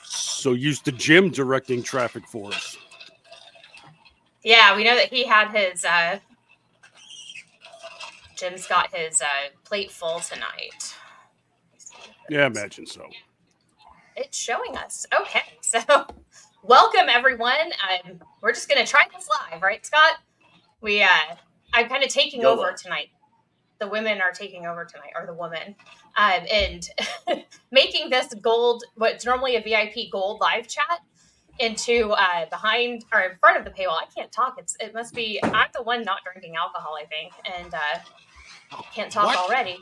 So used to Jim directing traffic for us. Yeah, we know that he had his, Jim's got his plate full tonight. Yeah, I imagine so. It's showing us. Okay, so welcome everyone. We're just gonna try this live, right, Scott? I'm kind of taking over tonight. The women are taking over tonight, or the woman, and making this gold, what's normally a VIP gold live chat, into behind or in front of the paywall. I can't talk. It must be I'm the one not drinking alcohol, I think, and can't talk already.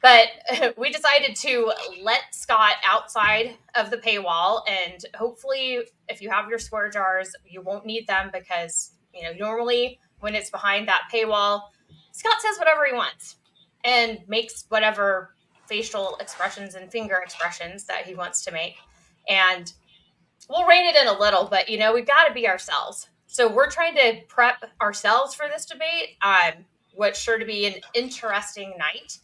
But we decided to let Scott outside of the paywall, and hopefully, if you have your swear jars, you won't need them because normally when it's behind that paywall, Scott says whatever he wants and makes whatever facial expressions and finger expressions that he wants to make, and we'll rein it in a little, but we've got to be ourselves. So we're trying to prep ourselves for this debate. What's sure to be an interesting night,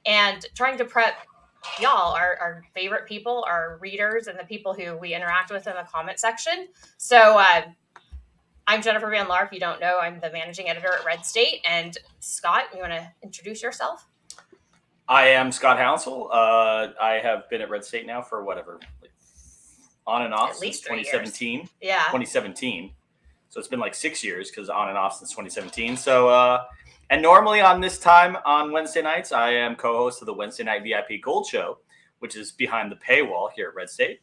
and trying to prep y'all, our favorite people, our readers, and the people who we interact with in the comment section. So I'm Jennifer Van Laar. If you don't know, I'm the managing editor at RedState. And Scott, you want to introduce yourself? I am Scott Hounsell. I have been at RedState now for on and off since 2017. Yeah. 2017. So it's been like 6 years because on and off since 2017. So, and normally on this time on Wednesday nights, I am co-host of the Wednesday Night VIP Gold Show, which is behind the paywall here at RedState.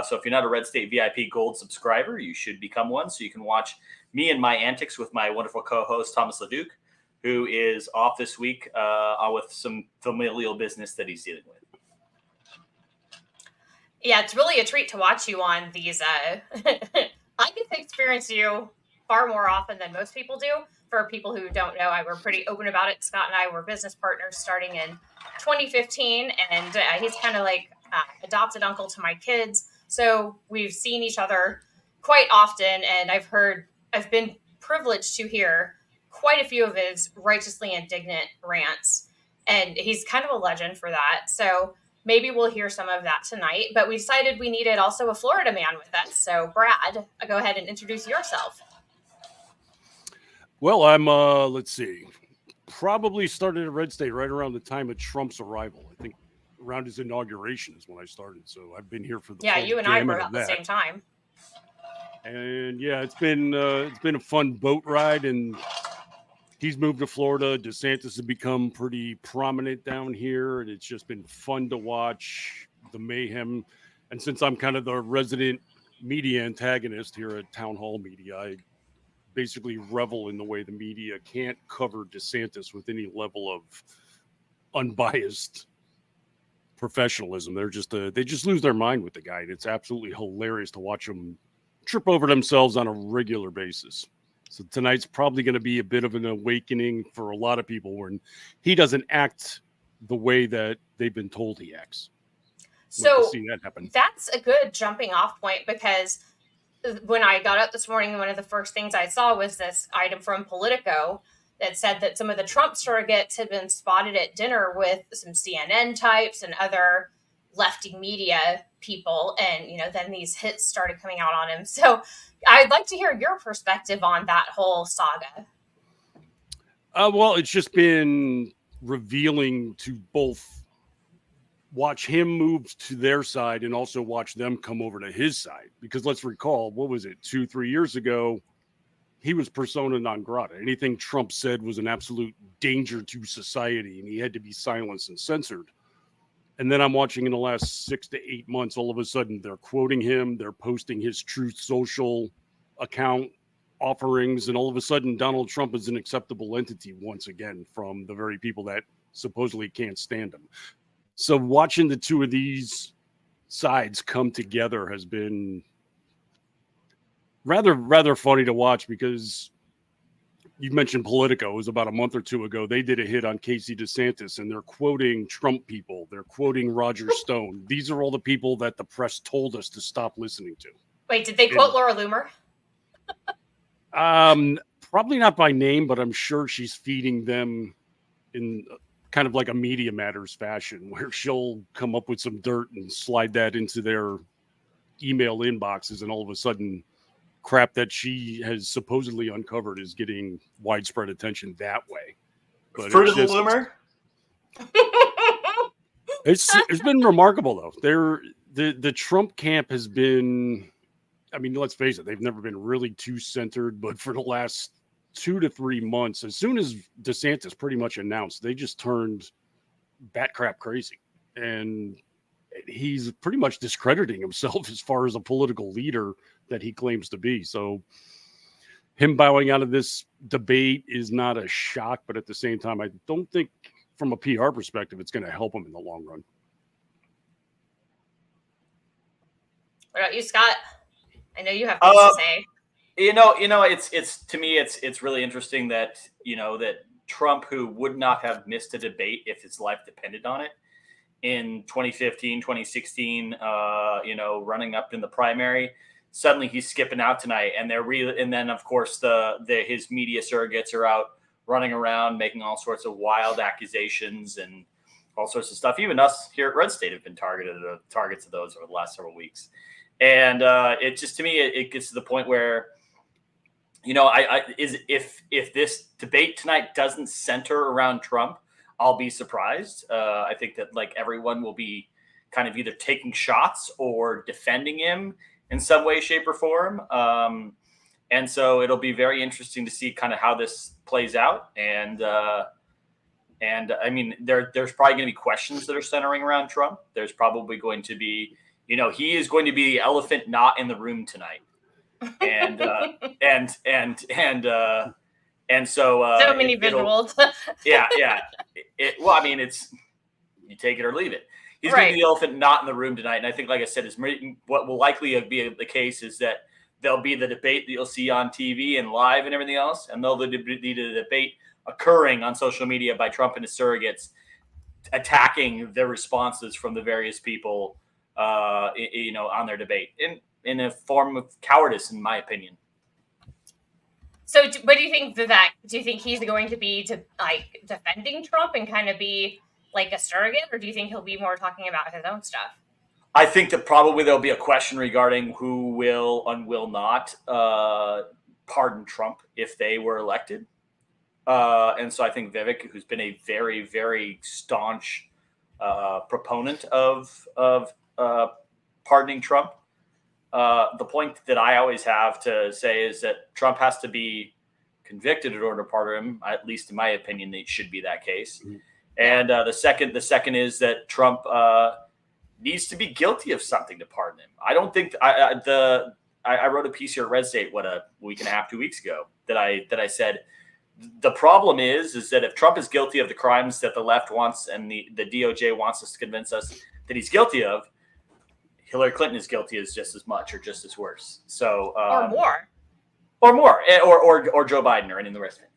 So if you're not a RedState VIP Gold subscriber, you should become one so you can watch me and my antics with my wonderful co-host, Thomas LeDuc, who is off this week with some familial business that he's dealing with. Yeah, it's really a treat to watch you on these. I get to experience you far more often than most people do. For people who don't know, we're pretty open about it. Scott and I were business partners starting in 2015, and he's kind of like adopted uncle to my kids. So we've seen each other quite often, and I've been privileged to hear quite a few of his righteously indignant rants, and he's kind of a legend for that. So maybe we'll hear some of that tonight, but we decided we needed also a Florida man with us. So Brad, go ahead and introduce yourself. Well, I'm, let's see, probably started at RedState right around the time of Trump's arrival. I think around his inauguration is when I started. So I've been here for the you and I were about the same time. And yeah, it's been a fun boat ride, and he's moved to Florida. DeSantis has become pretty prominent down here, and it's just been fun to watch the mayhem. And since I'm kind of the resident media antagonist here at Town Hall Media, I basically revel in the way the media can't cover DeSantis with any level of unbiased professionalism. They just lose their mind with the guy. And it's absolutely hilarious to watch them trip over themselves on a regular basis. So tonight's probably going to be a bit of an awakening for a lot of people when he doesn't act the way that they've been told he acts. So see that happen. That's a good jumping off point, because when I got up this morning, one of the first things I saw was this item from Politico that said that some of the Trump surrogates had been spotted at dinner with some CNN types and other lefty media people. And, then these hits started coming out on him. So I'd like to hear your perspective on that whole saga. Well, it's just been revealing to both watch him move to their side and also watch them come over to his side. Because let's recall, what was it, 2-3 years ago, he was persona non grata. Anything Trump said was an absolute danger to society, and he had to be silenced and censored. And then I'm watching in the last 6 to 8 months, all of a sudden they're quoting him, they're posting his Truth Social account offerings, and all of a sudden Donald Trump is an acceptable entity once again from the very people that supposedly can't stand him. So watching the two of these sides come together has been rather funny to watch, because you mentioned Politico. It was about a month or two ago. They did a hit on Casey DeSantis, and they're quoting Trump people. They're quoting Roger Stone. These are all the people that the press told us to stop listening to. Wait, did they quote Laura Loomer? Probably not by name, but I'm sure she's feeding them in kind of like a Media Matters fashion, where she'll come up with some dirt and slide that into their email inboxes, and all of a sudden crap that she has supposedly uncovered is getting widespread attention that way. But Fruit of the Loomer? It's been remarkable, though. The Trump camp has been, I mean, let's face it, they've never been really too centered, but for the last 2 to 3 months, as soon as DeSantis pretty much announced, they just turned bat crap crazy. And he's pretty much discrediting himself as far as a political leader that he claims to be. So him bowing out of this debate is not a shock, but at the same time, I don't think from a PR perspective, it's going to help him in the long run. What about you, Scott? I know you have things to say. It's to me, it's really interesting that, that Trump, who would not have missed a debate if his life depended on it in 2015, 2016, running up in the primary, suddenly he's skipping out tonight. And then of course his media surrogates are out running around, making all sorts of wild accusations and all sorts of stuff. Even us here at RedState have been targets of those over the last several weeks. And it just, to me, it gets to the point where, if this debate tonight doesn't center around Trump, I'll be surprised. I think that everyone will be kind of either taking shots or defending him in some way, shape, or form. And so it'll be very interesting to see kind of how this plays out. And I mean, there's probably going to be questions that are centering around Trump. There's probably going to be, he is going to be the elephant not in the room tonight. And so so many visuals. Yeah. Well, I mean, it's, you take it or leave it. He's going to be the elephant not in the room tonight. And I think, like I said, what will likely be the case is that there'll be the debate that you'll see on TV and live and everything else. And there'll be the debate occurring on social media by Trump and his surrogates, attacking the responses from the various people, on their debate in a form of cowardice, in my opinion. So, what do you think do you think he's going to be defending Trump and kind of be like a surrogate, or do you think he'll be more talking about his own stuff? I think that probably there'll be a question regarding who will and will not pardon Trump if they were elected. And so I think Vivek, who's been a very, very staunch proponent of pardoning Trump, the point that I always have to say is that Trump has to be convicted in order to pardon him. At least in my opinion, it should be that case. Mm-hmm. And the second is that Trump needs to be guilty of something to pardon him. I don't think I wrote a piece here at RedState a week and a half, 2 weeks ago that I said the problem is that if Trump is guilty of the crimes that the left wants and the DOJ wants us to convince us that he's guilty of, Hillary Clinton is guilty as just as much or just as worse. So or more, or Joe Biden or any of the rest of it.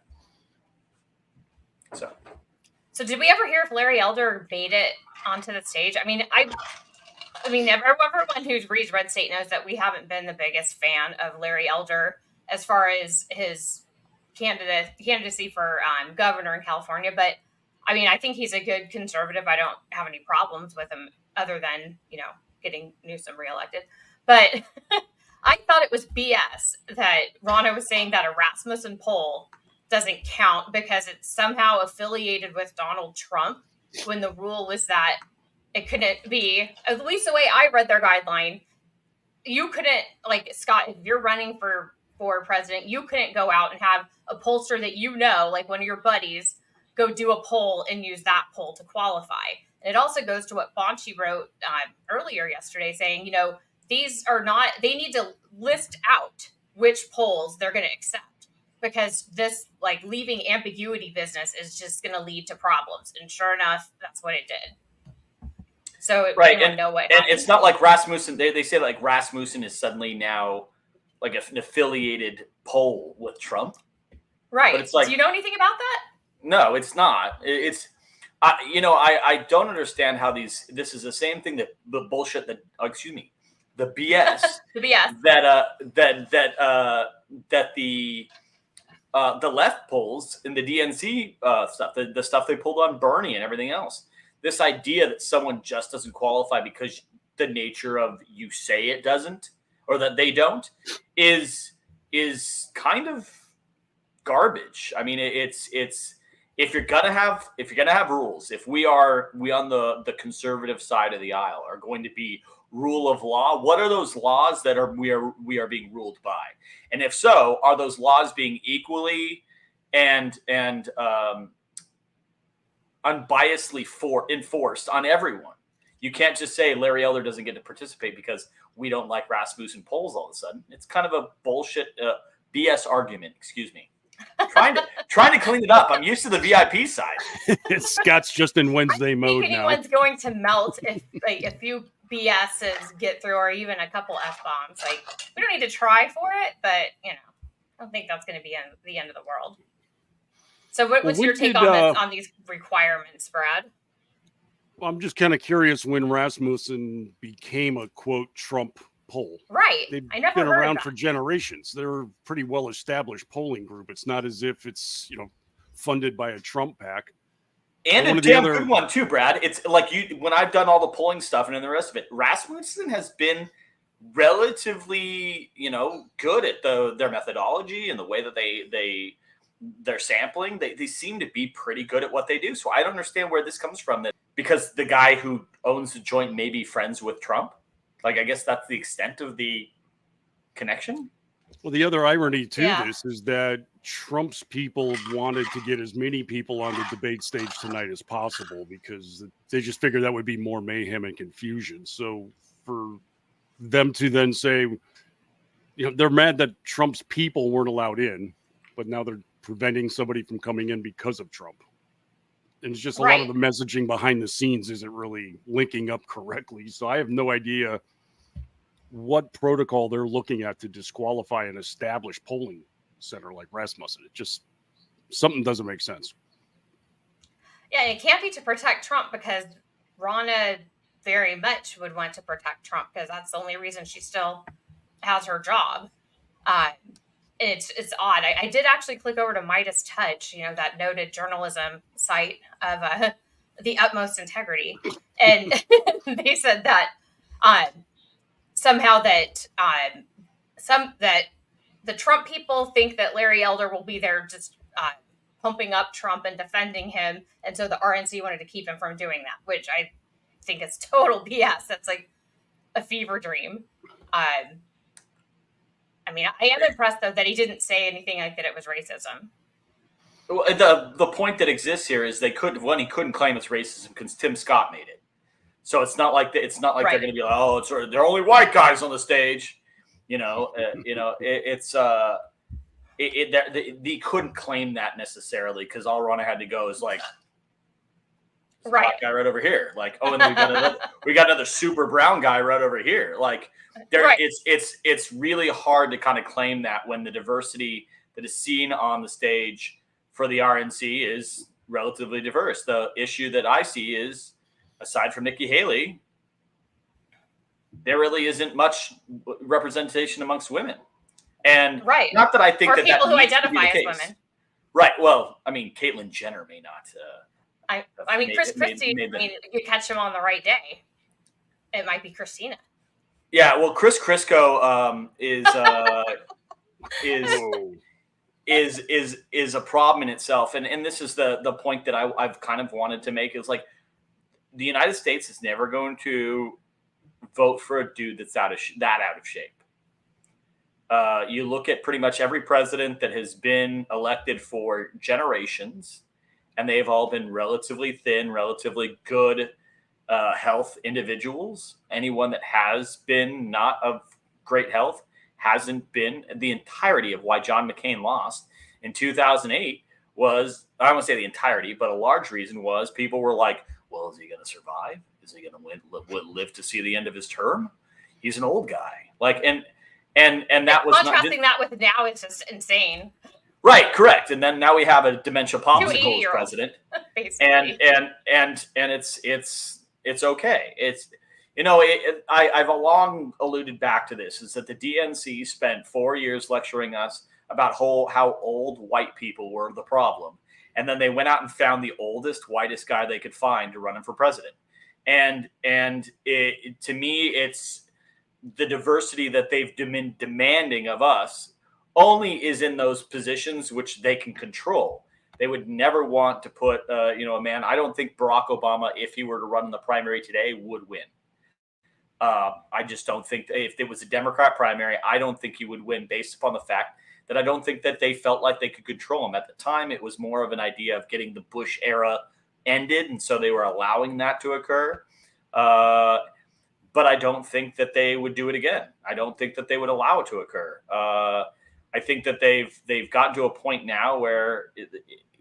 So did we ever hear if Larry Elder made it onto the stage? I mean, everyone who reads RedState knows that we haven't been the biggest fan of Larry Elder as far as his candidacy for governor in California. But I mean, I think he's a good conservative. I don't have any problems with him other than, getting Newsom reelected. But I thought it was BS that Rana was saying that a Rasmussen poll doesn't count because it's somehow affiliated with Donald Trump, when the rule was that it couldn't be, at least the way I read their guideline, you couldn't, Scott, if you're running for president, you couldn't go out and have a pollster that like one of your buddies, go do a poll and use that poll to qualify. And it also goes to what Bonchi wrote earlier yesterday saying, these are not, they need to list out which polls they're going to accept, because this leaving ambiguity business is just going to lead to problems. And sure enough, that's what it did. So right. And it's not like Rasmussen, they say Rasmussen is suddenly now an affiliated poll with Trump. Right. But it's do you know anything about that? No, it's not. It's, I don't understand how this is the same thing that the bullshit that, the BS, the BS that the the left polls in the DNC stuff, the stuff they pulled on Bernie and everything else. This idea that someone just doesn't qualify because the nature of you say it doesn't, or that they don't, is kind of garbage. I mean, it's if you're gonna have rules, if we on the conservative side of the aisle are going to be rule of law, what are those laws that we are being ruled by? And if so, are those laws being equally and unbiasedly enforced on everyone? You can't just say Larry Elder doesn't get to participate because we don't like Rasmussen polls all of a sudden. It's kind of a bullshit BS argument. Excuse me. Trying to clean it up. I'm used to the VIP side. Scott's just in Wednesday mode now. Anyone's going to melt if a few BSs get through, or even a couple F-bombs. Like, we don't need to try for it, but I don't think that's going to be the end of the world. So, what's your take on these requirements, Brad? Well, I'm just kind of curious when Rasmussen became a quote Trump poll. Right. They've I never been heard around of for generations. They're a pretty well established polling group. It's not as if it's funded by a Trump PAC. And a damn good one too, Brad. It's like when I've done all the polling stuff and then the rest of it, Rasmussen has been relatively, good at their methodology and the way that they're sampling. They seem to be pretty good at what they do. So I don't understand where this comes from. That because the guy who owns the joint may be friends with Trump. Like, I guess that's the extent of the connection. Well, the other irony to this is that Trump's people wanted to get as many people on the debate stage tonight as possible because they just figured that would be more mayhem and confusion. So for them to then say, they're mad that Trump's people weren't allowed in, but now they're preventing somebody from coming in because of Trump. And it's just a lot of the messaging behind the scenes isn't really linking up correctly. So I have no idea what protocol they're looking at to disqualify an established polling center like Rasmussen. It just, something doesn't make sense. Yeah, it can't be to protect Trump because Ronna very much would want to protect Trump because that's the only reason she still has her job. It's odd. I did actually click over to Midas Touch, that noted journalism site of the utmost integrity. And they said that somehow that the Trump people think that Larry Elder will be there just pumping up Trump and defending him. And so the RNC wanted to keep him from doing that, which I think is total BS. That's like a fever dream. I am impressed, though, that he didn't say anything like that it was racism. Well, the point that exists here is he couldn't claim it's racism because Tim Scott made it. So it's not like they're going to be like, oh, they're only white guys on the stage. He couldn't claim that necessarily because all Ronna had to go is like, black guy right over here. Like, oh, and then we got another super brown guy right over here. Like, it's really hard to kind of claim that when the diversity that is seen on the stage for the RNC is relatively diverse. The issue that I see is, aside from Nikki Haley, there really isn't much representation amongst women. And not that I think that people who needs to be identify the as case. women. Right. Well, Caitlyn Jenner may not. Chris Christie. You catch him on the right day. It might be Christina. Yeah. Well, Chris Crisco is a problem in itself, and this is the point that I've kind of wanted to make is like the United States is never going to vote for a dude that's out of shape. You look at pretty much every president that has been elected for generations, and they've all been relatively thin, relatively good health individuals. Anyone that has been not of great health hasn't been. The entirety of why John McCain lost in 2008 was, I don't want to say the entirety, but a large reason was people were like, well, is he going to survive? Is he going to live to see the end of his term? He's an old guy. Like, and that was contrasting that with now, it's just insane. Right, correct. And then now we have a dementia popsicle as president, basically. and it's okay. It's I've long alluded back to this is that the DNC spent 4 years lecturing us about how old white people were the problem. And then they went out and found the oldest, whitest guy they could find to run him for president. And to me, it's the diversity that they've been demanding of us only is in those positions which they can control. They would never want to put, a man. I don't think Barack Obama, if he were to run in the primary today, would win. I just don't think if it was a Democrat primary, I don't think he would win based upon the fact that I don't think that they felt like they could control him. At the time, it was more of an idea of getting the Bush era ended, and so they were allowing that to occur. But I don't think that they would do it again. I don't think that they would allow it to occur. I think that they've gotten to a point now where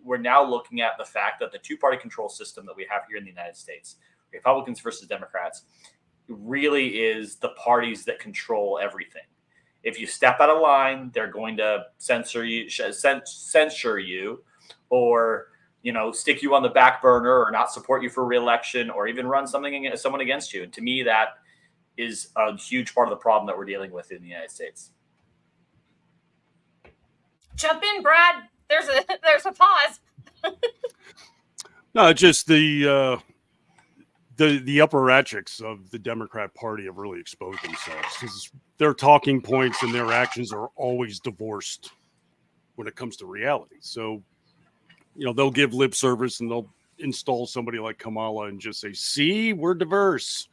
we're now looking at the fact that the two-party control system that we have here in the United States, Republicans versus Democrats, really is the parties that control everything. If you step out of line, they're going to censor you, or stick you on the back burner, or not support you for re-election, or even run someone against you. And to me, that is a huge part of the problem that we're dealing with in the United States. Jump in, Brad. There's a pause. No, just the apparatchiks of the Democrat Party have really exposed themselves, because their talking points and their actions are always divorced when it comes to reality. So, they'll give lip service and they'll install somebody like Kamala and just say, see, we're diverse.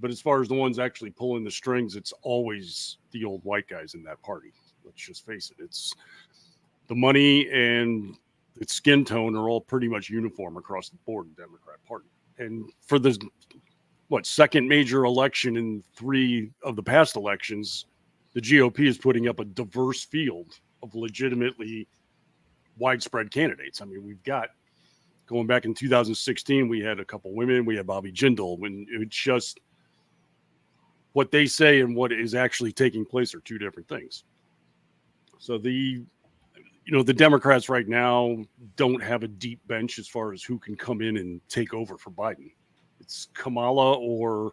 But as far as the ones actually pulling the strings, it's always the old white guys in that party. Let's just face it. It's the money and its skin tone are all pretty much uniform across the board in the Democrat Party. And for the second major election in 3 of the past elections, the GOP is putting up a diverse field of legitimately widespread candidates. I mean, we've got, going back in 2016, we had a couple women, we had Bobby Jindal. When it's just what they say and what is actually taking place are two different things. So the Democrats right now don't have a deep bench as far as who can come in and take over for Biden. It's Kamala or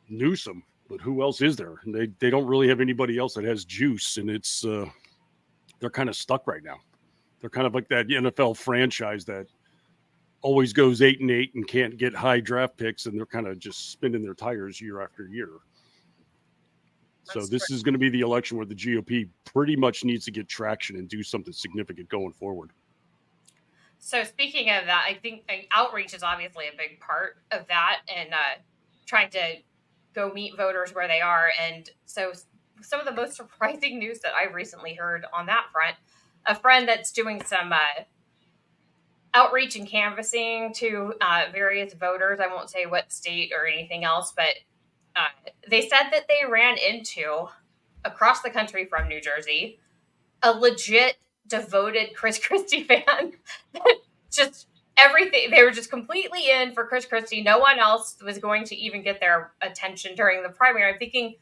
Newsom, but who else is there? They don't really have anybody else that has juice, and it's they're kind of stuck right now. They're kind of like that NFL franchise that always goes 8-8 and can't get high draft picks, and they're kind of just spinning their tires year after year. So this is going to be the election where the GOP pretty much needs to get traction and do something significant going forward. So speaking of that, I think outreach is obviously a big part of that, and trying to go meet voters where they are. And so some of the most surprising news that I've recently heard on that front, a friend that's doing some outreach and canvassing to various voters. I won't say what state or anything else, but they said that they ran into, across the country from New Jersey, a legit devoted Chris Christie fan. Just everything. They were just completely in for Chris Christie. No one else was going to even get their attention during the primary. I'm thinking,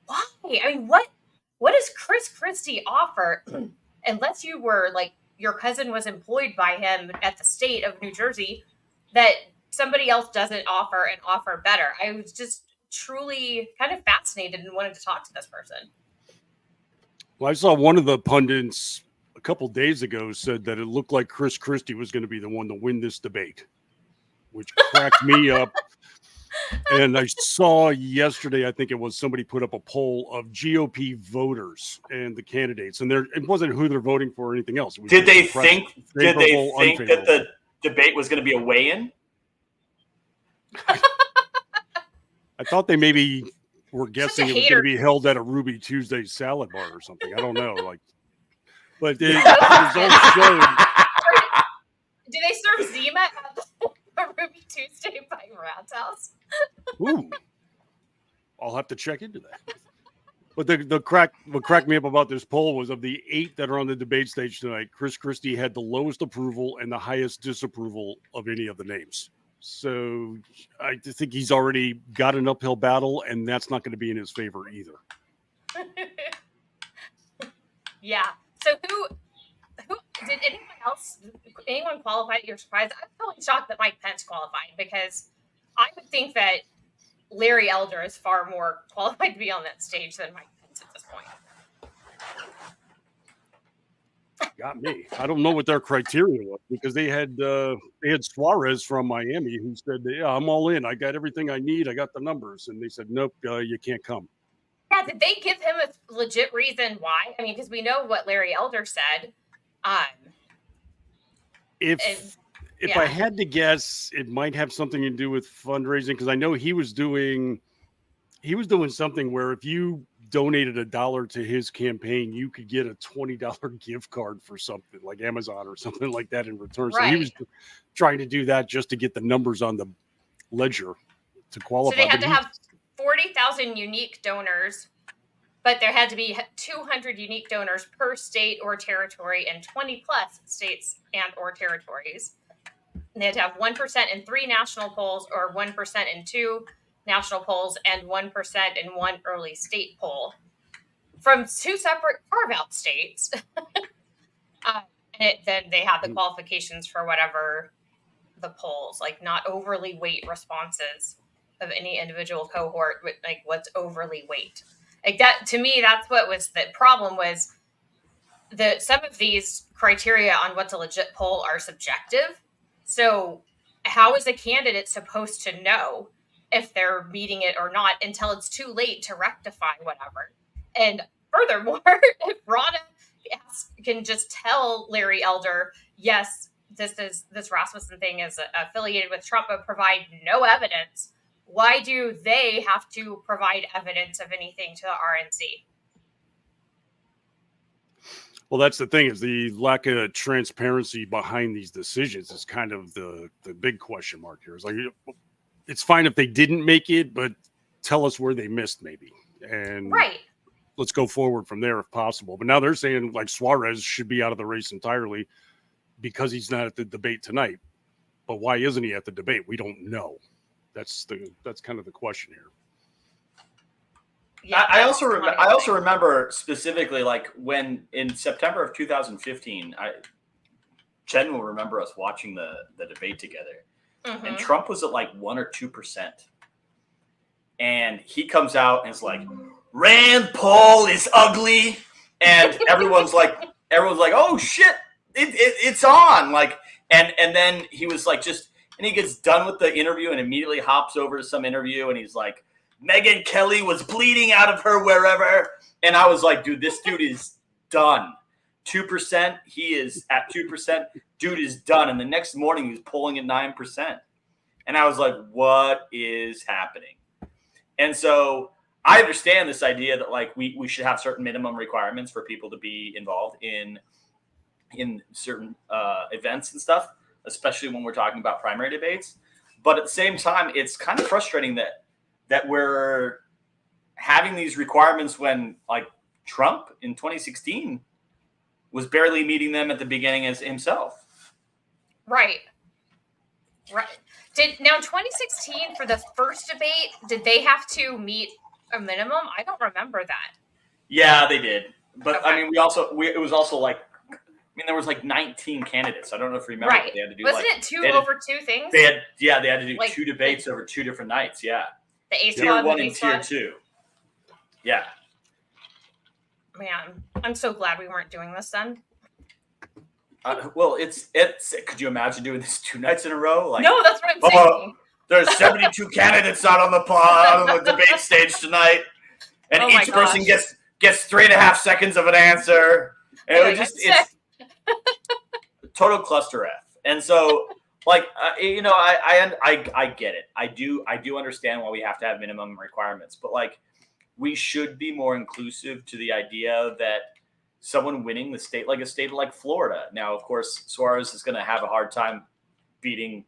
why? I mean, what does Chris Christie offer unless you were like, your cousin was employed by him at the state of New Jersey, that somebody else doesn't offer and offer better? I was just truly kind of fascinated and wanted to talk to this person. Well, I saw one of the pundits a couple days ago said that it looked like Chris Christie was going to be the one to win this debate, which cracked me up. And I saw yesterday, I think it was, somebody put up a poll of GOP voters and the candidates, and it wasn't who they're voting for or anything else. Did they think that the debate was going to be a weigh-in? I thought they maybe were guessing it was going to be held at a Ruby Tuesday salad bar or something. I don't know. But the results showed. Do they serve Zima at the Ruby Tuesday by Rat's house? Ooh, I'll have to check into that. But what cracked me up about this poll was, of the 8 that are on the debate stage tonight, Chris Christie had the lowest approval and the highest disapproval of any of the names. So I think he's already got an uphill battle, and that's not going to be in his favor either. Yeah. So who did anyone qualify? You're surprised? I'm totally shocked that Mike Pence qualified, because I would think that Larry Elder is far more qualified to be on that stage than Mike Pence at this point. Got me. I don't know what their criteria was because they had Suarez from Miami who said, "Yeah, I'm all in. I got everything I need. I got the numbers," and they said, "Nope, you can't come." Yeah, did they give him a legit reason why? I mean, because we know what Larry Elder said. If yeah. I had to guess, it might have something to do with fundraising because I know he was doing something where if you donated $1 to his campaign, you could get a $20 gift card for something like Amazon or something like that in return. Right. So he was trying to do that just to get the numbers on the ledger to qualify. So they had to have 40,000 unique donors, but there had to be 200 unique donors per state or territory in 20 plus states and or territories. And they had to have 1% in 3 national polls or 1% in 2 national polls and 1% in 1 early state poll from 2 separate carve-out states. Then they have the qualifications for whatever the polls, like not overly weight responses of any individual cohort, but like what's overly weight. Like that, to me, that's what was the problem was that some of these criteria on what's a legit poll are subjective. So how is a candidate supposed to know if they're meeting it or not until it's too late to rectify whatever? And furthermore, if Rada can just tell Larry Elder, yes, this Rasmussen thing is affiliated with Trump, but provide no evidence, why do they have to provide evidence of anything to the RNC? Well, that's the thing, is the lack of transparency behind these decisions is kind of the big question mark here. It's like, it's fine if they didn't make it, but tell us where they missed maybe. And right. Let's go forward from there if possible. But now they're saying like Suarez should be out of the race entirely because he's not at the debate tonight. But why isn't he at the debate? We don't know. That's kind of the question here. Yeah, I also remember specifically like when in September of 2015, Jen will remember us watching the debate together, and Trump was at like 1 or 2%, and he comes out and is like, Rand Paul is ugly, and everyone's like, oh shit, it's on, like, and then he was like and he gets done with the interview and immediately hops over to some interview and he's like, Megyn Kelly was bleeding out of her wherever. And I was like, dude, this dude is done. 2%. He is at 2%. Dude is done. And the next morning, he was polling at 9%. And I was like, what is happening? And so I understand this idea that like we should have certain minimum requirements for people to be involved in certain events and stuff, especially when we're talking about primary debates. But at the same time, it's kind of frustrating that we're having these requirements when like Trump in 2016 was barely meeting them at the beginning as himself. Right. Now 2016 for the first debate, did they have to meet a minimum? I don't remember that. Yeah, they did. But okay. I mean, it was also like, there was like 19 candidates. I don't know if you remember. Right. They had to do Wasn't it 2 over 2 things? They had to do like 2 debates over 2 different nights. Yeah. The A Tier 1 and Tier 2. Yeah. Man, I'm so glad we weren't doing this then. Well, it's. Could you imagine doing this 2 nights in a row? Like, no, that's what I'm saying. There's 72 candidates out on the debate stage tonight, and each person gets 3.5 seconds of an answer. And it's total cluster F. And so, like, I get it. I do understand why we have to have minimum requirements, but like, we should be more inclusive to the idea that someone winning the state, like a state like Florida. Now, of course, Suarez is going to have a hard time beating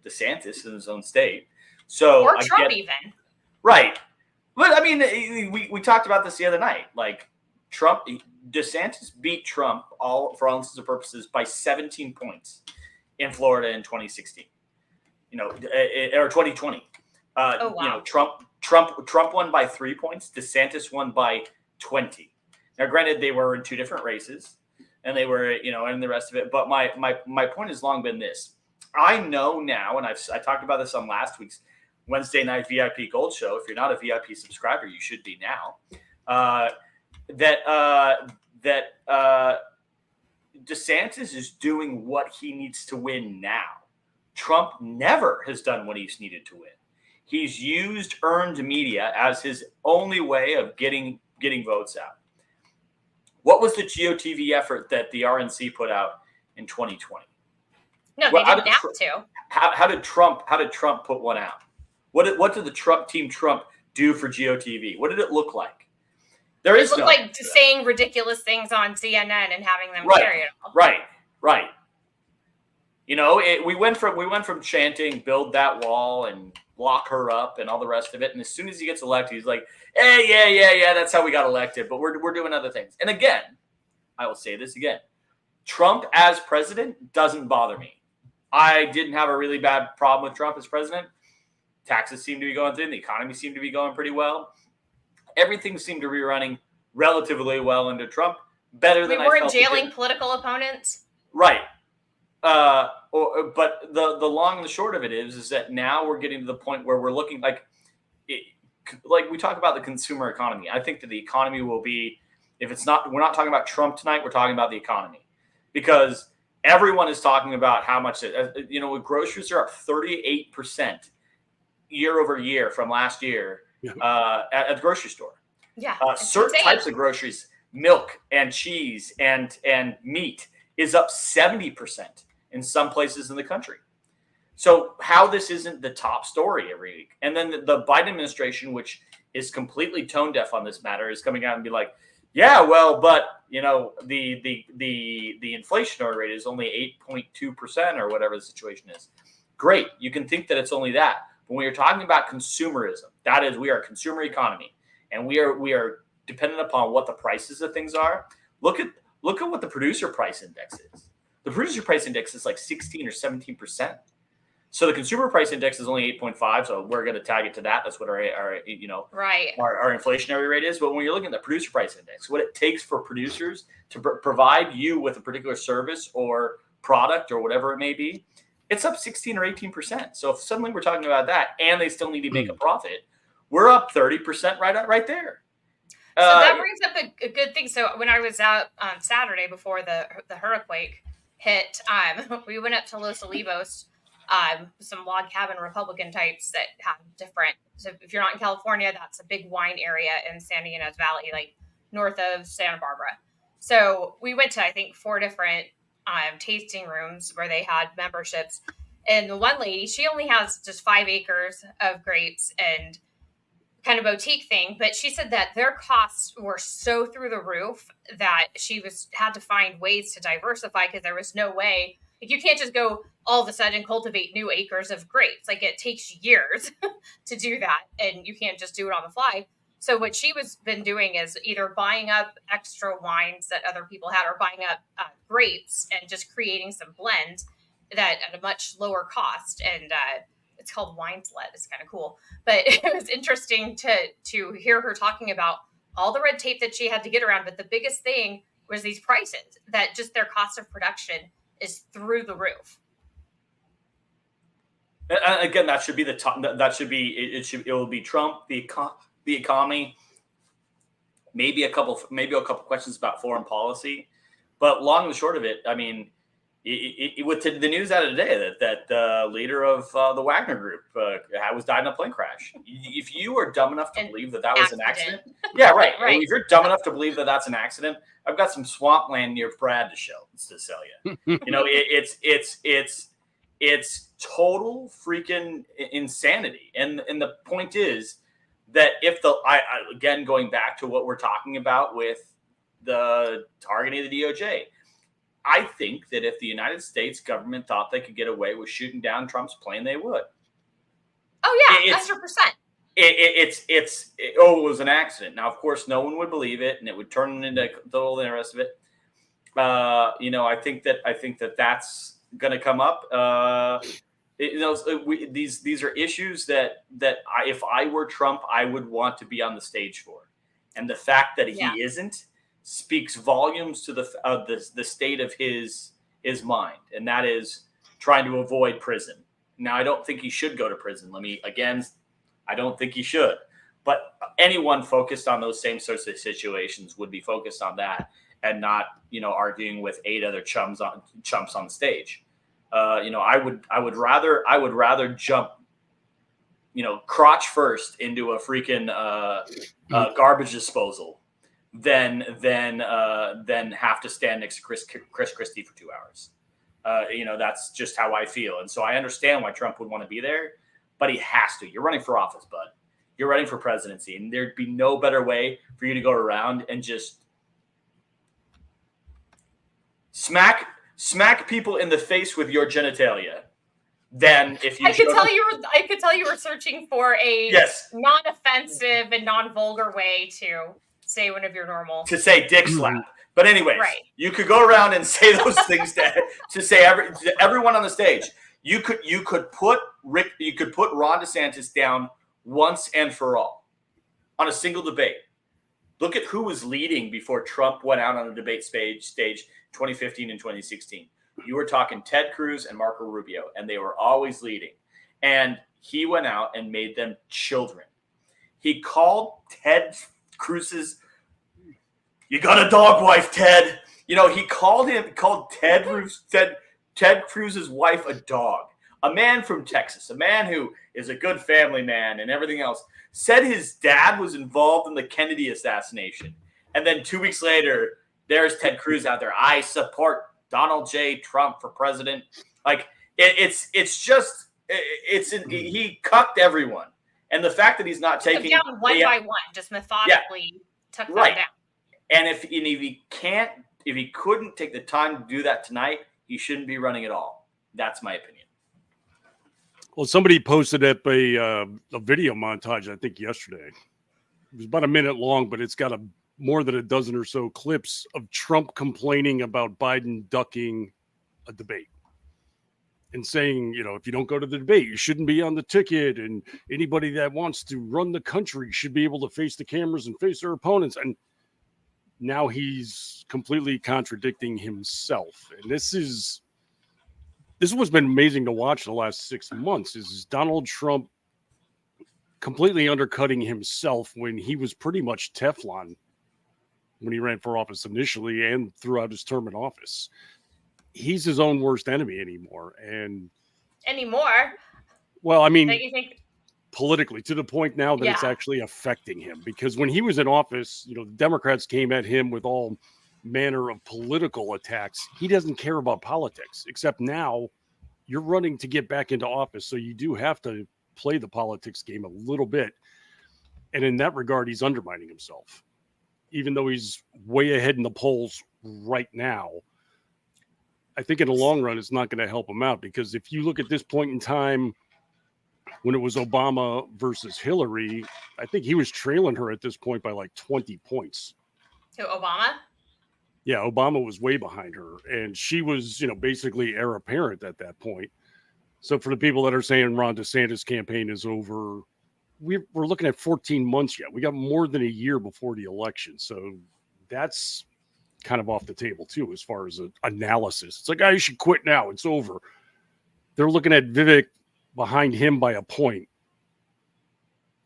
DeSantis in his own state. So or Trump even. Right. But I mean, we talked about this the other night. Like DeSantis beat Trump for all intents and purposes by 17 points in Florida in 2016. Or 2020. Wow. Trump won by 3 points. DeSantis won by 20. Now, granted, they were in 2 different races, and they were, and the rest of it. But my point has long been this: I know now, and I talked about this on last week's Wednesday night VIP Gold Show. If you're not a VIP subscriber, you should be now. That DeSantis is doing what he needs to win now. Trump never has done what he's needed to win. He's used earned media as his only way of getting votes out. What was the GOTV effort that the RNC put out in 2020? No, they didn't have to. How did Trump put one out? What did the Trump team Trump do for GOTV? What did it look like? It looked like saying ridiculous things on CNN and having them carry it all. Right. We went from chanting "build that wall" and lock her up and all the rest of it. And as soon as he gets elected, he's like, "Hey, yeah, that's how we got elected." But we're doing other things. And again, I will say this again: Trump as president doesn't bother me. I didn't have a really bad problem with Trump as president. Taxes seem to be going through. The economy seemed to be going pretty well. Everything seemed to be running relatively well under Trump. Better than I felt. We weren't jailing political opponents. Right. But the long and the short of it is that now we're getting to the point where we're looking like we talk about the consumer economy. I think that the economy will be, we're not talking about Trump tonight, we're talking about the economy, because everyone is talking about how much groceries are up 38% year over year from last year at the grocery store. Yeah. Certain types of groceries, milk and cheese and meat, is up 70% in some places in the country. So how this isn't the top story every week. And then the Biden administration, which is completely tone deaf on this matter, is coming out and be like, yeah, well, but the inflationary rate is only 8.2% or whatever the situation is. Great. You can think that it's only that. But when you're talking about consumerism, that is, we are a consumer economy, and we are dependent upon what the prices of things are. Look at what the producer price index is. The producer price index is like 16 or 17%. So the consumer price index is only 8.5. So we're going to tag it to that. That's what our inflationary rate is. But when you're looking at the producer price index, what it takes for producers to provide you with a particular service or product or whatever it may be, it's up 16 or 18%. So if suddenly we're talking about that and they still need to make a profit, we're up 30% right there. So that brings up a good thing. So when I was out on Saturday before the hurricane hit, we went up to Los Olivos, some log cabin Republican types that have different. So if you're not in California, that's a big wine area in San Ynez Valley, like north of Santa Barbara. So we went to, I think, 4 different tasting rooms where they had memberships. And the one lady, she only has just 5 acres of grapes and kind of boutique thing, but she said that their costs were so through the roof that she had to find ways to diversify, because there was no way, like, you can't just go all of a sudden cultivate new acres of grapes. Like, it takes years to do that, and you can't just do it on the fly. So what she been doing is either buying up extra wines that other people had, or buying up grapes and just creating some blends that at a much lower cost. And it's called Wine Slut. It's kind of cool. But it was interesting to hear her talking about all the red tape that she had to get around. But the biggest thing was these prices, that just their cost of production is through the roof. Again, that should be the top. It will be Trump, the economy, maybe a couple questions about foreign policy, but long and short of it, I mean, with the news out of today that the leader of the Wagner Group was died in a plane crash. If you are dumb enough to believe that was an accident, yeah, right. Right. If you're dumb enough to believe that that's an accident, I've got some swampland near Brad to sell you. It's total freaking insanity. And the point is that if again, going back to what we're talking about with the targeting of the DOJ, I think that if the United States government thought they could get away with shooting down Trump's plane, they would. Oh yeah, 100%. It was an accident. Now, of course, no one would believe it, and it would turn into the rest of it. I think that that's going to come up. These are issues that if I were Trump, I would want to be on the stage for, and the fact that he isn't speaks volumes to the state of his mind, and that is trying to avoid prison. Now, I don't think he should go to prison. I don't think he should. But anyone focused on those same sorts of situations would be focused on that. and not, arguing with 8 other chumps on the stage. I would rather jump, crotch first into a freaking garbage disposal than have to stand next to Chris Christie for 2 hours. That's just how I feel. And so I understand why Trump would want to be there, but he has to. You're running for office, bud. You're running for presidency, and there'd be no better way for you to go around and just smack people in the face with your genitalia than if you. I could tell you were searching for a non-offensive and non-vulgar way to say one of your normal. To say dick slap. But anyways, You could go around and say those things to say to everyone on the stage. You could put Ron DeSantis down once and for all on a single debate. Look at who was leading before Trump went out on the debate stage 2015 and 2016. You were talking Ted Cruz and Marco Rubio, and they were always leading. And he went out and made them children. He called Ted Cruz's, "You got a dog wife, Ted." He called Ted Cruz's wife a dog. A man from Texas, a man who is a good family man and everything else, said his dad was involved in the Kennedy assassination. And then 2 weeks later, there's Ted Cruz out there. "I support Donald J. Trump for president." Like he cucked everyone. And the fact that he's not taking down one by one, just methodically took them down. And if he couldn't take the time to do that tonight, he shouldn't be running at all. That's my opinion. Well, somebody posted up a video montage, I think yesterday. It was about a minute long, but it's got more than a dozen or so clips of Trump complaining about Biden ducking a debate and saying, if you don't go to the debate, you shouldn't be on the ticket. And anybody that wants to run the country should be able to face the cameras and face their opponents. And now he's completely contradicting himself. And this is what's been amazing to watch the last 6 months is Donald Trump completely undercutting himself when he was pretty much Teflon when he ran for office initially and throughout his term in office. He's his own worst enemy anymore. Well, I mean, you think politically, to the point now that it's actually affecting him, because when he was in office, the Democrats came at him with all manner of political attacks. He doesn't care about politics, except now you're running to get back into office. So you do have to play the politics game a little bit. And in that regard, he's undermining himself, even though he's way ahead in the polls right now. I think in the long run, it's not going to help him out, because if you look at this point in time, when it was Obama versus Hillary, I think he was trailing her at this point by like 20 points. To Obama? Yeah, Obama was way behind her, and she was, basically heir apparent at that point. So for the people that are saying Ron DeSantis' campaign is over, we're looking at 14 months yet. We got more than a year before the election. So that's kind of off the table too, as far as an analysis. It's like, you should quit now. It's over. They're looking at Vivek behind him by a point.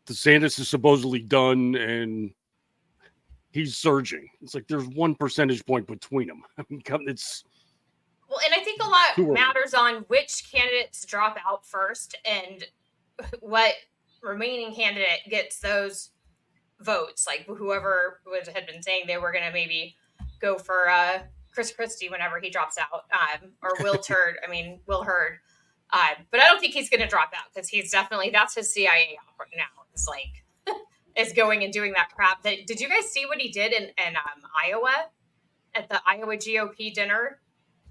DeSantis is supposedly done, and he's surging. It's like there's 1 percentage point between them. I mean, it's well, and I think a lot matters on which candidates drop out first and what remaining candidate gets those votes. Like whoever had been saying they were going to maybe go for Chris Christie whenever he drops out, or Will Hurd. But I don't think he's going to drop out, because he's definitely, that's his CIA op now. It's like, is going and doing that crap. Did you guys see what he did in Iowa at the Iowa GOP dinner,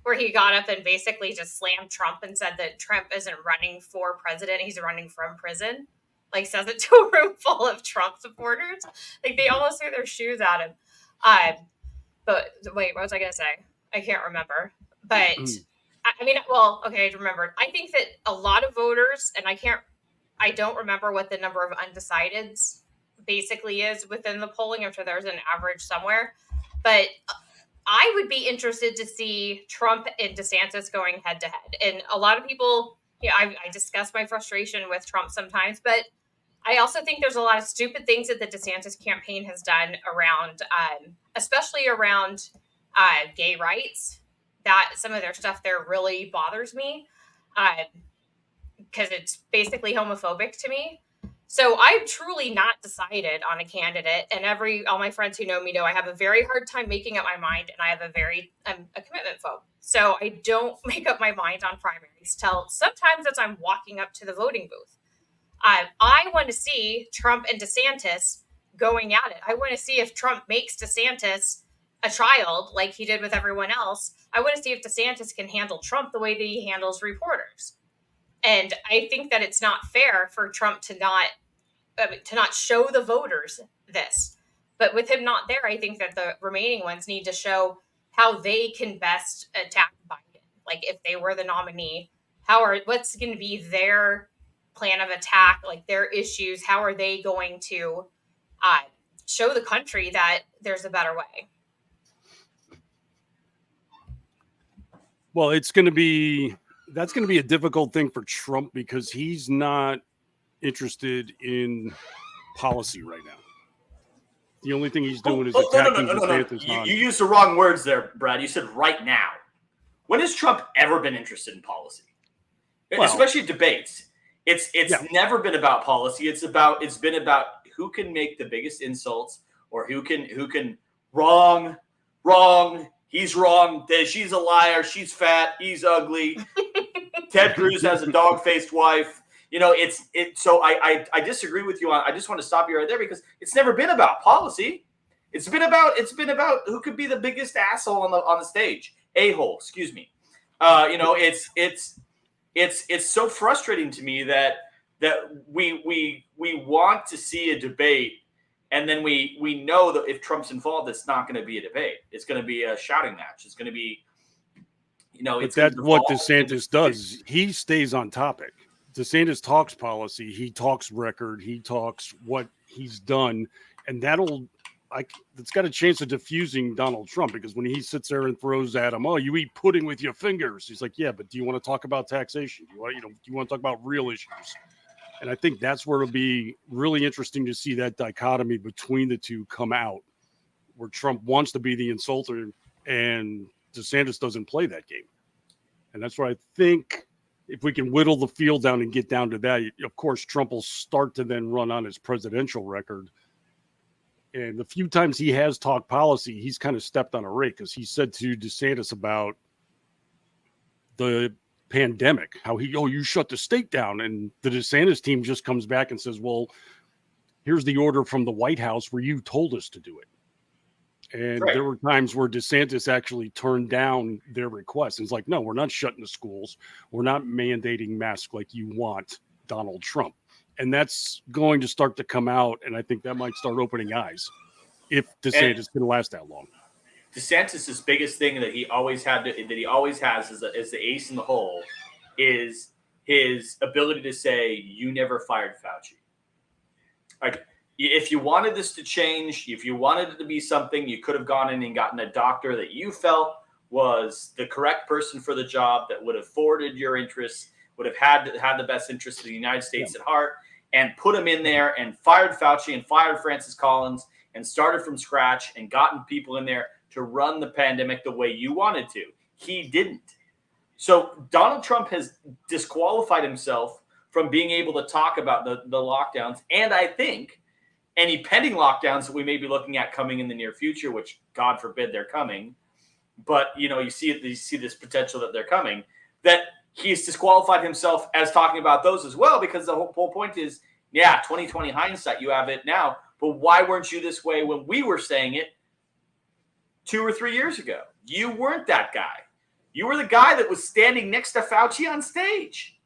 where he got up and basically just slammed Trump and said that Trump isn't running for president, he's running from prison? Like, says it to a room full of Trump supporters. Like, they almost threw their shoes at him. But wait, what was I going to say? I can't remember. But I mean, well, okay, I remembered. I think that a lot of voters, and I don't remember what the number of undecideds basically is within the polling, if there's an average somewhere, but I would be interested to see Trump and DeSantis going head to head. And a lot of people, I discuss my frustration with Trump sometimes, but I also think there's a lot of stupid things that the DeSantis campaign has done around, especially around gay rights. That some of their stuff there really bothers me because it's basically homophobic to me. So I've truly not decided on a candidate, and all my friends who know me know I have a very hard time making up my mind, and I'm a commitment phobe. So I don't make up my mind on primaries till sometimes as I'm walking up to the voting booth. I want to see Trump and DeSantis going at it. I want to see if Trump makes DeSantis a child like he did with everyone else. I want to see if DeSantis can handle Trump the way that he handles reporters. And I think that it's not fair for Trump to not show the voters this. But with him not there, I think that the remaining ones need to show how they can best attack Biden. Like if they were the nominee, what's going to be their plan of attack, like their issues? How are they going to show the country that there's a better way? Well, that's going to be a difficult thing for Trump because he's not interested in policy right now. The only thing he's doing is attacking DeSantis. You used the wrong words there, Brad. You said right now. When has Trump ever been interested in policy? Well, especially debates. It's never been about policy. It's been about who can make the biggest insults or who can wrong. He's wrong. She's a liar. She's fat. He's ugly. Ted Cruz has a dog-faced wife. So I disagree with you on. I just want to stop you right there because it's never been about policy. It's been about who could be the biggest asshole on the stage. A-hole, excuse me. It's so frustrating to me that we want to see a debate. And then we know that if Trump's involved, it's not going to be a debate. It's going to be a shouting match. It's going to be, But that's what DeSantis does. He stays on topic. DeSantis talks policy. He talks record. He talks what he's done. And it's got a chance of diffusing Donald Trump because when he sits there and throws at him, oh, you eat pudding with your fingers. He's like, yeah, but do you want to talk about taxation? Do you want to talk about real issues? And I think that's where it'll be really interesting to see that dichotomy between the two come out, where Trump wants to be the insulter and DeSantis doesn't play that game. And that's where I think if we can whittle the field down and get down to that, of course, Trump will start to then run on his presidential record. And the few times he has talked policy, he's kind of stepped on a rake because he said to DeSantis about the pandemic, how you shut the state down. And the DeSantis team just comes back and says, well, here's the order from the White House where you told us to do it. And There were times where DeSantis actually turned down their requests. And it's like, no, we're not shutting the schools. We're not mandating masks like you want, Donald Trump. And that's going to start to come out. And I think that might start opening eyes if DeSantis can last that long. DeSantis' biggest thing that he always has as the ace in the hole is his ability to say, you never fired Fauci. Like, if you wanted this to change, if you wanted it to be something, you could have gone in and gotten a doctor that you felt was the correct person for the job, that would have forwarded your interests, would have had the best interests of the United States at heart, and put him in there and fired Fauci and fired Francis Collins and started from scratch and gotten people in there to run the pandemic the way you wanted to. He didn't. So Donald Trump has disqualified himself from being able to talk about the lockdowns. And I think any pending lockdowns that we may be looking at coming in the near future, which God forbid they're coming, but you see this potential that they're coming, that he's disqualified himself as talking about those as well, because the whole point is, 2020 hindsight, you have it now, but why weren't you this way when we were saying it 2 or 3 years ago? You weren't that guy. You were the guy that was standing next to Fauci on stage.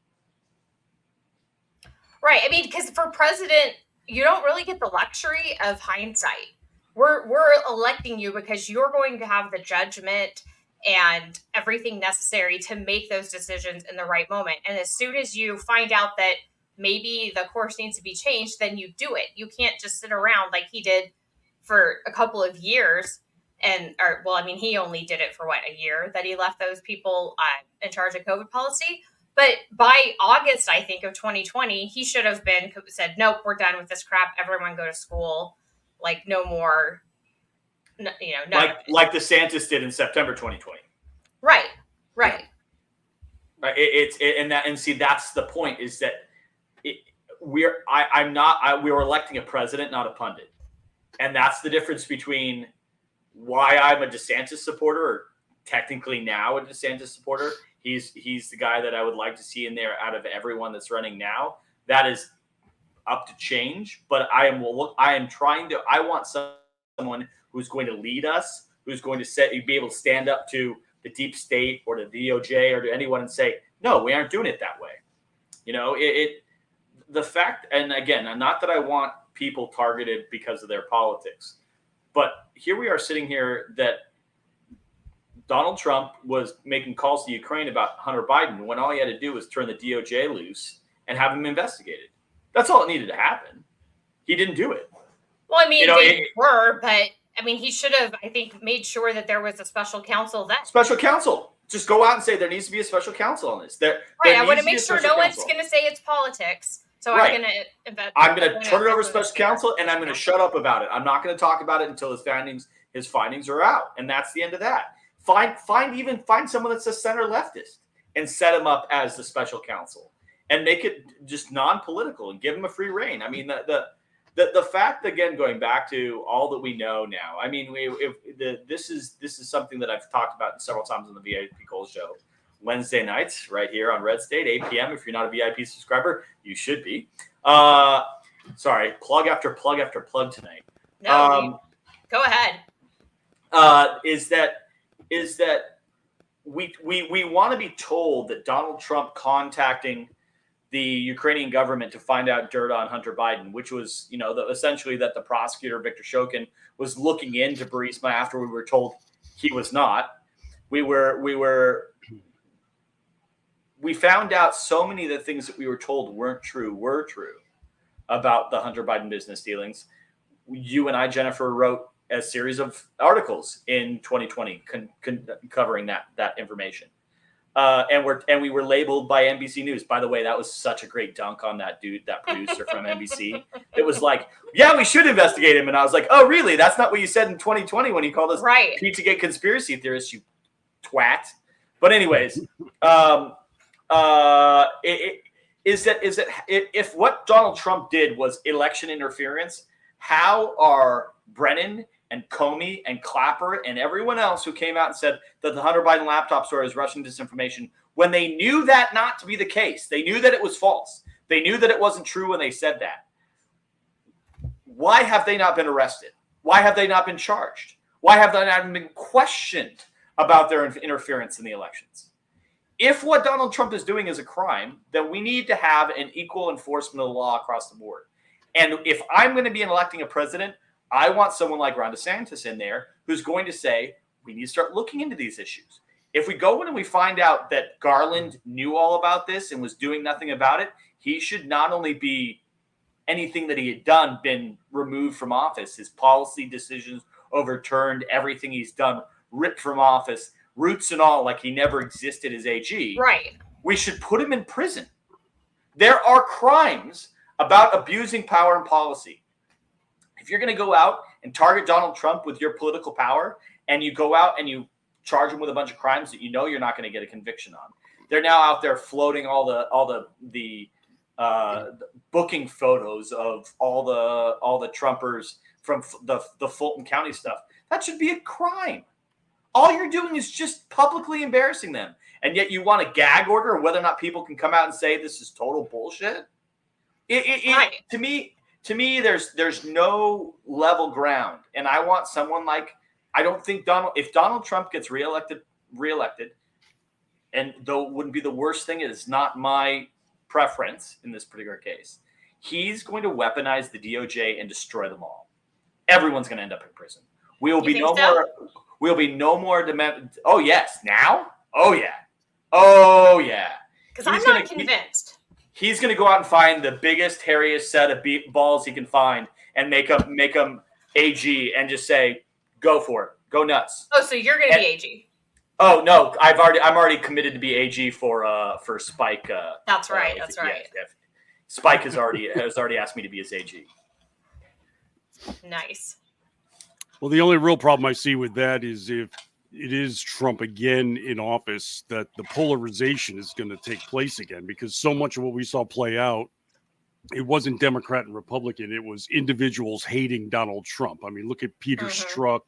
Right. I mean, because for president, you don't really get the luxury of hindsight. We're electing you because you're going to have the judgment and everything necessary to make those decisions in the right moment. And as soon as you find out that maybe the course needs to be changed, then you do it. You can't just sit around like he did for a couple of years. He only did it for a year that he left those people in charge of COVID policy. But by August, I think, of 2020, he should have said, nope, we're done with this crap. Everyone go to school. Like, no more none of it. Like DeSantis did in September 2020. Right. That's the point, is that we were electing a president, not a pundit. And that's the difference between why I'm a DeSantis supporter, or technically now a DeSantis supporter. He's the guy that I would like to see in there out of everyone that's running now. That is up to change, but I want someone who's going to lead us, who's going to be able to stand up to the deep state or the DOJ or to anyone and say, no, we aren't doing it that way. The fact, and again, not that I want people targeted because of their politics, but here we are sitting here that Donald Trump was making calls to Ukraine about Hunter Biden when all he had to do was turn the DOJ loose and have him investigated. That's all it needed to happen. He didn't do it. Well, I mean, but he should have, I think, made sure that there was a special counsel then. Special counsel. Just go out and say there needs to be a special counsel on this. I want to make sure no one's going to say it's politics. So right. I'm going to turn it over to special counsel, and I'm going to shut up about it. I'm not going to talk about it until his findings are out, and that's the end of that. Find someone that's a center leftist and set him up as the special counsel, and make it just non-political and give him a free reign. I mean, the fact, again, going back to all that we know now. I mean, this is something that I've talked about several times on the VIP Gold Show. Wednesday nights, right here on RedState, 8 p.m. If you're not a VIP subscriber, you should be. Sorry, plug after plug after plug tonight. No, go ahead. Is that we want to be told that Donald Trump contacting the Ukrainian government to find out dirt on Hunter Biden, which was, essentially that the prosecutor, Victor Shokin, was looking into Burisma after we were told he was not. We found out so many of the things that we were told weren't true were true about the Hunter Biden business dealings. You and I, Jennifer, wrote a series of articles in 2020 covering that information. And we were labeled by NBC News. By the way, that was such a great dunk on that dude, that producer from NBC. It was like, yeah, we should investigate him. And I was like, oh, really? That's not what you said in 2020 when you called us Pizzagate conspiracy theorists, you twat. But anyways, if what Donald Trump did was election interference, how are Brennan and Comey and Clapper and everyone else who came out and said that the Hunter Biden laptop story is Russian disinformation, when they knew that not to be the case? They knew that it was false. They knew that it wasn't true when they said that. Why have they not been arrested? Why have they not been charged? Why have they not been questioned about their interference in the elections? If what Donald Trump is doing is a crime, then we need to have an equal enforcement of the law across the board. And if I'm going to be electing a president, I want someone like Ron DeSantis in there who's going to say, we need to start looking into these issues. If we go in and we find out that Garland knew all about this and was doing nothing about it, he should not only be anything that he had done been removed from office, his policy decisions overturned, everything he's done ripped from office, roots and all, like he never existed as AG. Right. We should put him in prison. There are crimes about abusing power and policy. If you're going to go out and target Donald Trump with your political power, and you go out and you charge him with a bunch of crimes that you know you're not going to get a conviction on, they're now out there floating all the booking photos of all the Trumpers from the Fulton County stuff. That should be a crime. All you're doing is just publicly embarrassing them, and yet you want a gag order, or whether or not people can come out and say this is total bullshit. Right. To me, there's no level ground, and I want someone like, I don't think if Donald Trump gets reelected, and though it wouldn't be the worst thing, it is not my preference in this particular case. He's going to weaponize the DOJ and destroy them all. Everyone's going to end up in prison. We'll be no more demand. Oh yes, now. Oh yeah. Because I'm not convinced. He's going to go out and find the biggest, hairiest set of balls he can find and make them AG and just say, go for it. Go nuts. Oh, so you're going to be AG. Oh, no. I'm already committed to be AG for Spike. That's right. That's right. Yeah. Spike has already asked me to be his AG. Nice. Well, the only real problem I see with that is if it is Trump again in office, that the polarization is going to take place again, because so much of what we saw play out, it wasn't Democrat and Republican. It was individuals hating Donald Trump. I mean, look at Peter Strzok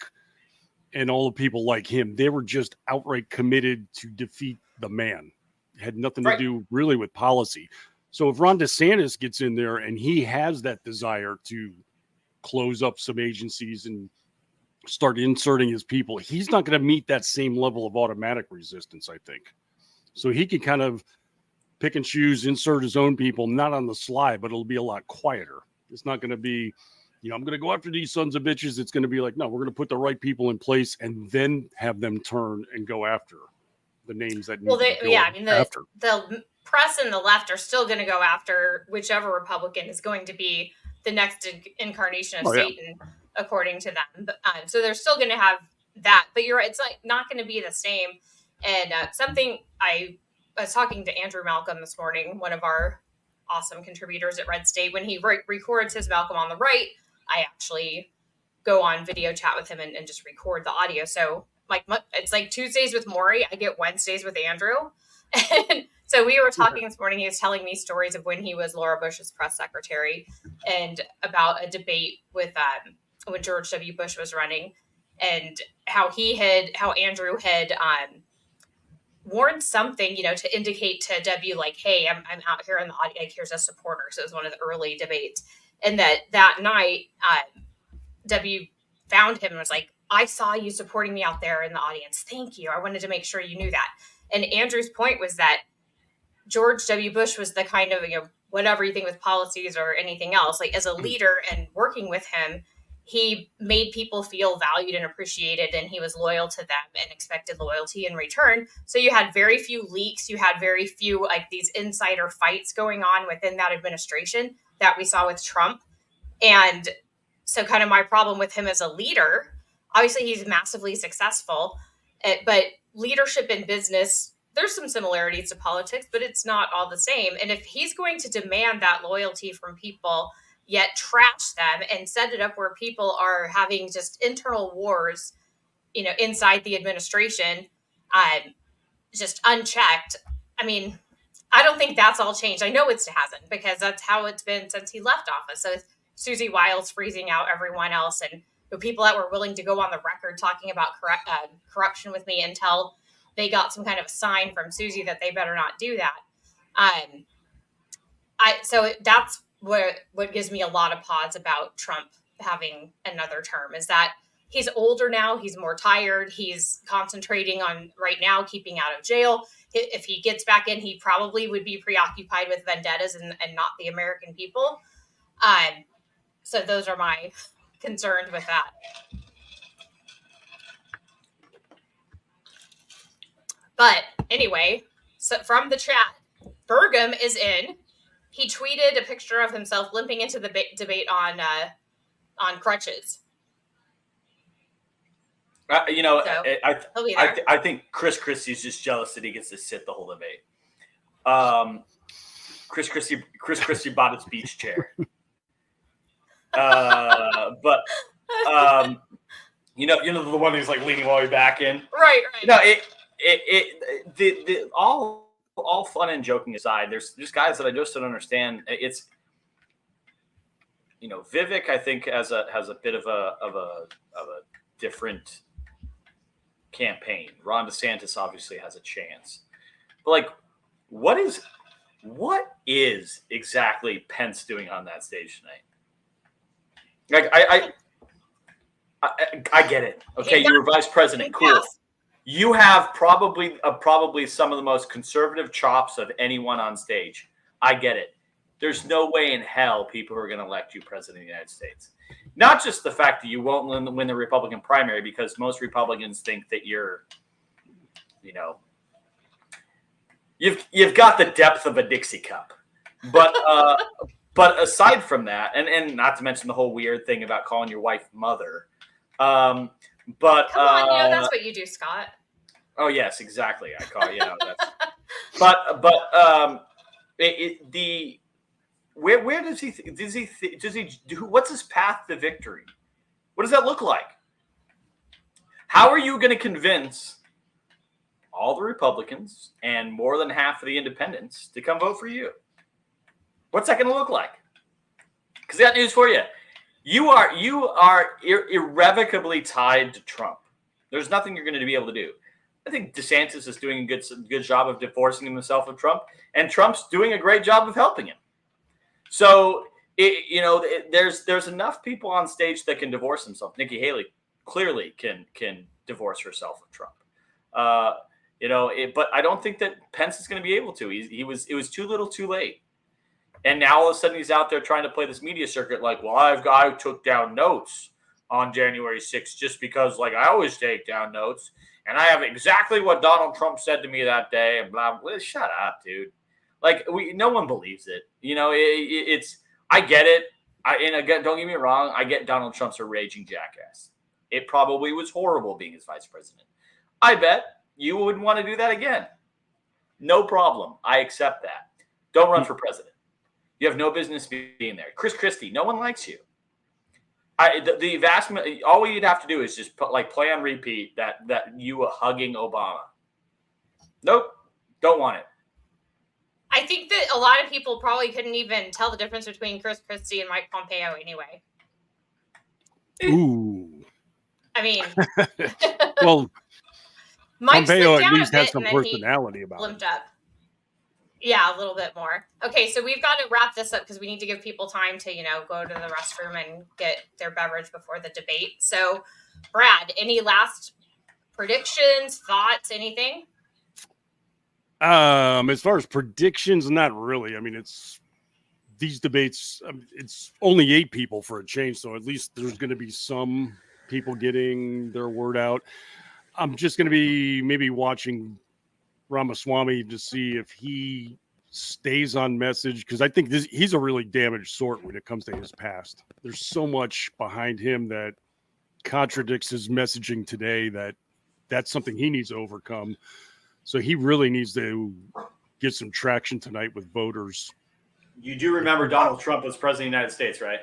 and all the people like him. They were just outright committed to defeat the man. It had nothing to do really with policy. So if Ron DeSantis gets in there and he has that desire to close up some agencies and start inserting his people, he's not going to meet that same level of automatic resistance, I think. So he can kind of pick and choose, insert his own people, not on the sly, but it'll be a lot quieter. It's not going to be, I'm going to go after these sons of bitches. It's going to be like, no, we're going to put the right people in place and then have them turn and go after the names that need to go after. The press and the left are still going to go after whichever Republican is going to be the next incarnation of Satan, according to them. So they're still going to have that. But you're right, it's like not going to be the same. And something I was talking to Andrew Malcolm this morning, one of our awesome contributors at RedState. When he records his Malcolm on the Right, I actually go on video chat with him and just record the audio. So like it's like Tuesdays with Maury, I get Wednesdays with Andrew. And so we were talking this morning. He was telling me stories of when he was Laura Bush's press secretary and about a debate with when George W. Bush was running, and how Andrew had warned something, to indicate to W, like, hey, I'm out here in the audience, like, here's a supporter. So it was one of the early debates. And that night, W found him and was like, I saw you supporting me out there in the audience. Thank you. I wanted to make sure you knew that. And Andrew's point was that George W. Bush was the kind of, whatever you think with policies or anything else, like as a leader and working with him, he made people feel valued and appreciated, and he was loyal to them and expected loyalty in return. So you had very few leaks. You had very few like these insider fights going on within that administration that we saw with Trump. And so kind of my problem with him as a leader, obviously he's massively successful, but leadership in business, there's some similarities to politics, but it's not all the same. And if he's going to demand that loyalty from people, yet trash them and set it up where people are having just internal wars, inside the administration, just unchecked. I mean, I don't think that's all changed. I know it hasn't, because that's how it's been since he left office. So Susie Wiles freezing out everyone else, and the people that were willing to go on the record talking about corruption with me until they got some kind of a sign from Susie that they better not do that. So that's what gives me a lot of pause about Trump having another term, is that he's older now. He's more tired. He's concentrating on right now keeping out of jail. If he gets back in, he probably would be preoccupied with vendettas and not the American people. So those are my concerns with that. But anyway, so from the chat, Burgum is in. He tweeted a picture of himself limping into the debate on crutches. I think Chris Christie's just jealous that he gets to sit the whole debate. Chris Christie bought his beach chair. But the one who's like leaning all the way back in. Right. All fun and joking aside, there's guys that I just don't understand. It's Vivek, I think, has a bit of a different campaign. Ron DeSantis obviously has a chance, but like, what is exactly Pence doing on that stage tonight? Like, I get it. Okay, you're vice president. Cool. Yes. You have probably some of the most conservative chops of anyone on stage. I get it. There's no way in hell people are going to elect you president of the United States. Not just the fact that you won't win the Republican primary, because most Republicans think that you're, you've got the depth of a Dixie cup. But but aside from that, and not to mention the whole weird thing about calling your wife mother. But come on, that's what you do, Scott. Oh yes, exactly. I call that's. Where does he do? What's his path to victory? What does that look like? How are you going to convince all the Republicans and more than half of the independents to come vote for you? What's that going to look like? Because I got news for you. You are irrevocably tied to Trump. There's nothing you're going to be able to do. I think DeSantis is doing a good job of divorcing himself of Trump, and Trump's doing a great job of helping him. So, there's enough people on stage that can divorce themselves. Nikki Haley clearly can divorce herself of Trump. But I don't think that Pence is going to be able to. It was too little, too late. And now all of a sudden he's out there trying to play this media circuit like, well, I took down notes on January 6th just because, like, I always take down notes. And I have exactly what Donald Trump said to me that day, and blah, blah. Shut up, dude. Like, no one believes it. I get it. And again, don't get me wrong. I get Donald Trump's a raging jackass. It probably was horrible being his vice president. I bet you wouldn't want to do that again. No problem. I accept that. Don't run for president. You have no business being there. Chris Christie, no one likes you. The vast all you'd have to do is just play on repeat that you hugging Obama. Nope, don't want it. I think that a lot of people probably couldn't even tell the difference between Chris Christie and Mike Pompeo anyway. Ooh. I mean, well, Mike Pompeo at least has some personality about limped it. up. Yeah, a little bit more. Okay, so we've got to wrap this up because we need to give people time to, go to the restroom and get their beverage before the debate. So, Brad, any last predictions, thoughts, anything? As far as predictions, not really. I mean, it's these debates. It's only 8 people for a change, so at least there's going to be some people getting their word out. I'm just going to be maybe watching Ramaswamy to see if he stays on message, because I think he's a really damaged sort when it comes to his past. There's so much behind him that contradicts his messaging today that's something he needs to overcome. So he really needs to get some traction tonight with voters. You do remember Donald Trump was president of the United States, right?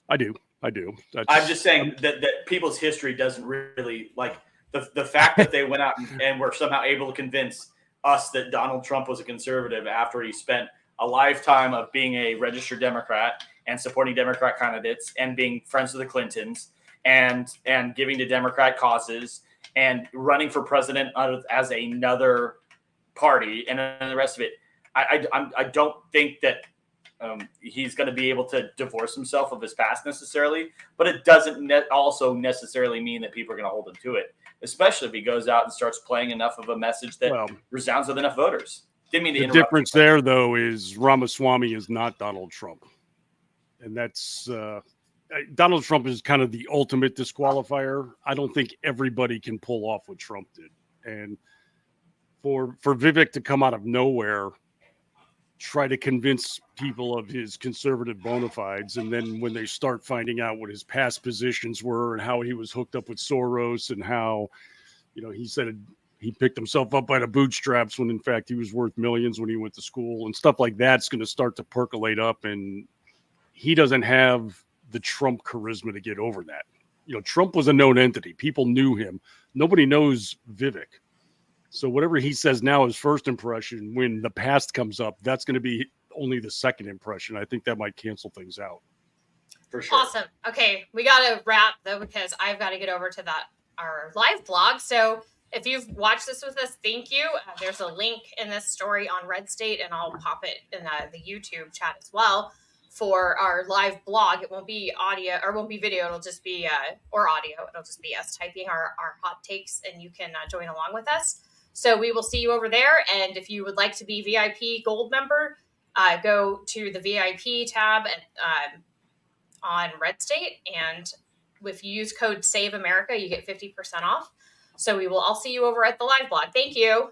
I do. I'm just saying that people's history doesn't really the fact that they went out and were somehow able to convince us that Donald Trump was a conservative after he spent a lifetime of being a registered Democrat and supporting Democrat candidates and being friends with the Clintons and giving to Democrat causes and running for president as another party and the rest of it. I don't think that he's going to be able to divorce himself of his past necessarily, but it doesn't also necessarily mean that people are going to hold him to it, especially if he goes out and starts playing enough of a message that resounds with enough voters. Didn't mean to interrupt. The difference there, though, is Ramaswamy is not Donald Trump. And that's Donald Trump is kind of the ultimate disqualifier. I don't think everybody can pull off what Trump did. And for Vivek to come out of nowhere, try to convince people of his conservative bona fides, and then when they start finding out what his past positions were and how he was hooked up with Soros and how, he said he picked himself up by the bootstraps when in fact he was worth millions when he went to school and stuff like that's going to start to percolate up, and he doesn't have the Trump charisma to get over that. Trump was a known entity. People knew him. Nobody knows Vivek. So whatever he says now is first impression. When the past comes up, that's going to be only the second impression. I think that might cancel things out. For sure. Awesome. Okay, we got to wrap though because I've got to get over to our live blog. So if you've watched this with us, thank you. There's a link in this story on RedState, and I'll pop it in the YouTube chat as well for our live blog. It won't be audio or won't be video. It'll just be or audio. It'll just be us typing our hot takes, and you can join along with us. So we will see you over there. And if you would like to be VIP Gold member, go to the VIP tab on RedState. And if you use code SAVE America, you get 50% off. So we will all see you over at the live blog. Thank you.